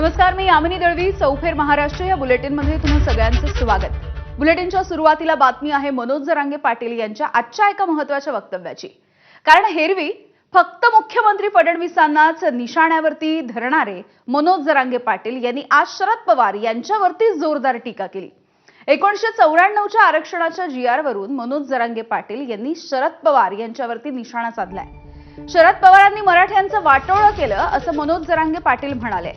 नमस्कार, मी यामिनी दळवी. चौफेर महाराष्ट्र या बुलेटिनमध्ये तुम्हा सगळ्यांचं स्वागत. बुलेटिनच्या सुरुवातीला बातमी आहे मनोज जरांगे पाटील यांच्या आजच्या एका महत्त्वाच्या वक्तव्याची. कारण हेरवी फक्त मुख्यमंत्री फडणवीसांनाच निशाण्यावरती धरणारे मनोज जरांगे पाटील यांनी आज शरद पवार यांच्यावरती जोरदार टीका केली. 1994च्या आरक्षणाच्या जीआर वरून मनोज जरांगे पाटील यांनी शरद पवार यांच्यावरती निशाणा साधलाय. शरद पवारांनी मराठ्यांचं वाटोळं केलं असं मनोज जरांगे पाटील म्हणाले.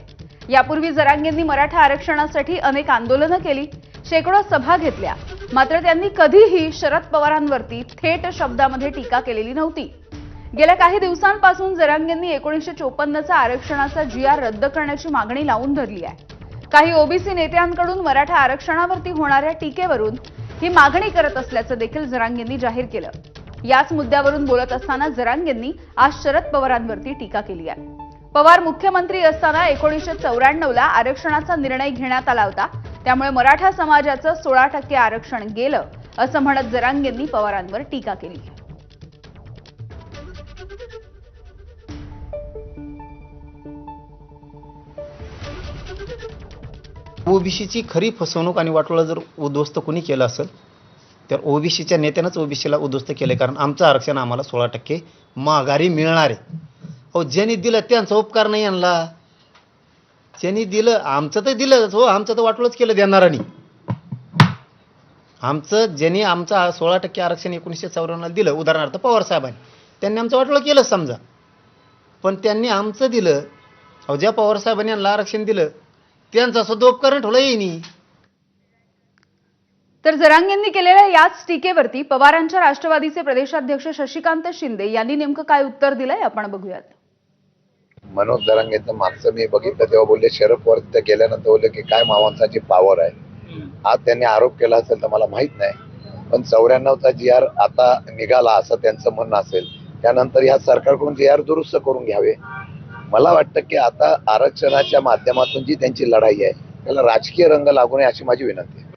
यापूर्वी जरांगेंनी मराठा आरक्षणासाठी अनेक आंदोलनं केली, शेकडो सभा घेतल्या, मात्र त्यांनी कधीही शरद पवारांवरती थेट शब्दामध्ये टीका केलेली नव्हती. गेल्या काही दिवसांपासून जरांगेंनी 1954चा आरक्षणाचा जीआर रद्द करण्याची मागणी लावून धरली आहे. काही ओबीसी नेत्यांकडून मराठा आरक्षणावरती होणाऱ्या टीकेवरून ही मागणी करत असल्याचं देखील जरांगेंनी जाहीर केलं. याच मुद्द्यावरून बोलत असताना जरांगेंनी आज शरद पवारांवरती टीका केली आहे. पवार मुख्यमंत्री असताना 1994ला आरक्षणाचा निर्णय घेण्यात आला होता, त्यामुळे मराठा समाजाचं 16% आरक्षण गेलं असं म्हणत जरांगेंनी पवारांवर टीका केली. ओबीसीची खरी फसवणूक आणि वाटोळं जर उद्ध्वस्त कोणी केलं असेल तर ओबीसीच्या नेत्यानंच ओबीसीला उद्ध्वस्त केले. कारण आमचं आरक्षण आम्हाला 16% माघारी मिळणार आहे. हो, ज्यांनी दिलं त्यांचा उपकार नाही आणला. ज्यांनी दिलं आमचं तर दिलं, हो आमचं तर वाटोळंच केलं देणारांनी. आमचं ज्यांनी आमचं 16% आरक्षण 1954ला दिलं, उदाहरणार्थ पवार साहेबांनी, त्यांनी आमचं वाटोळं केलं समजा, पण त्यांनी आमचं दिलं. अहो, ज्या पवार साहेबांनी यांना आरक्षण दिलं त्यांचा सुद्धा उपकार ठेवला येईनी. तर जरांगेंनी केलेल्या याच टीकेवरती पवारांच्या राष्ट्रवादीचे प्रदेशाध्यक्ष शशिकांत शिंदे यांनी नेमकं काय उत्तर दिलंय आपण बघूयात. मनोज जरांगेंचं मागचं मी बघितलं तेव्हा बोलले शरद पवार तिथे गेल्यानंतर बोलले की काय मावांसाची पॉवर आहे. आज त्यांनी आरोप केला असेल तर मला माहित नाही, पण 94चा जीआर आता निघाला असं त्यांचं म्हणणं असेल, त्यानंतर या सरकारकडून जीआर दुरुस्त करून घ्यावे. मला वाटतं की आता आरक्षणाच्या माध्यमातून जी त्यांची लढाई आहे त्याला राजकीय रंग लागू नये अशी माझी विनंती आहे.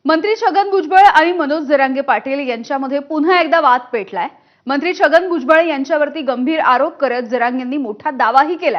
मंत्री छगन भुजबळ आणि मनोज जरांगे पाटील यांच्यामध्ये पुन्हा एकदा वाद पेटलाय. मंत्री छगन भुजबळ यांच्यावरती गंभीर आरोप करत जरांगेंनी मोठा दावाही केलाय.